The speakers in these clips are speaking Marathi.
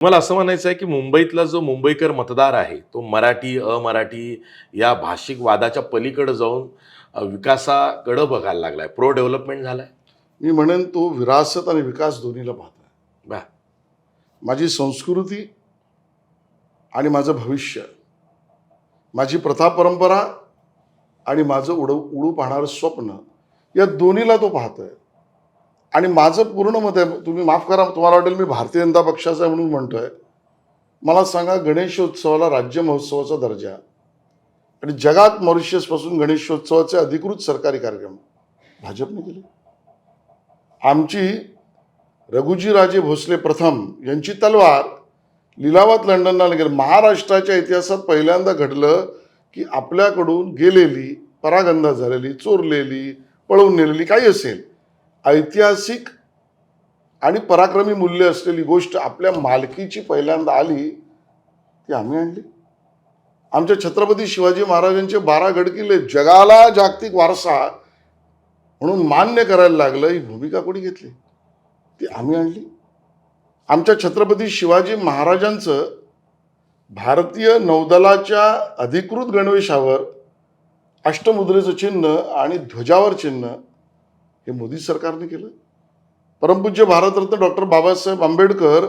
मला असं म्हणायचं आहे, की मुंबईतला जो मुंबईकर मतदार आहे, तो मराठी, अमराठी या भाषिक वादाच्या पलीकडे जाऊन विकासाकडे बघायला लागलाय. प्रो डेव्हलपमेंट झालाय. मी म्हणेन तो विरासत आणि विकास दोन्हीला पाहतोय. बरं. माझी संस्कृती आणि माझं भविष्य, माझी प्रथा परंपरा आणि माझं उडू पाहणारं स्वप्न, या दोन्हीला तो पाहतोय. आणि माझं पूर्ण मत आहे, तुम्ही माफ करा, तुम्हाला वाटेल मी भारतीय जनता पक्षाचा आहे म्हणून म्हणतोय. मला सांगा, गणेशोत्सवाला राज्य महोत्सवाचा दर्जा आणि जगात मॉरिशसपासून गणेशोत्सवाचे अधिकृत सरकारी कार्यक्रम भाजपने केले. आमची रघुजीराजे भोसले प्रथम यांची तलवार लिलावात लंडनला गेली. महाराष्ट्राच्या इतिहासात पहिल्यांदा घडलं की आपल्याकडून गेलेली, परागंदा झालेली, चोरलेली, पळवून नेलेली काही असेल, ऐतिहासिक आणि पराक्रमी मूल्य असलेली गोष्ट आपल्या मालकीची पहिल्यांदा आली, ती आम्ही आणली. आमच्या छत्रपती शिवाजी महाराजांचे 12 गडकिल्ले जगाला जागतिक वारसा म्हणून मान्य करायला लागलं, ही भूमिका कोणी घेतली? ती आम्ही आणली. आमच्या छत्रपती शिवाजी महाराजांचं भारतीय नौदलाच्या अधिकृत गणवेशावर अष्टमुद्रेचं चिन्ह आणि ध्वजावर चिन्ह हे मोदी सरकारने केलं. परमपूज्य भारतरत्न डॉक्टर बाबासाहेब आंबेडकर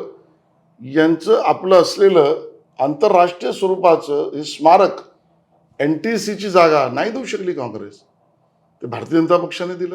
यांचं आपलं असलेलं आंतरराष्ट्रीय स्वरूपाचं हे स्मारक NTCची जागा नाही देऊ शकली काँग्रेस, ते भारतीय जनता पक्षाने दिलं.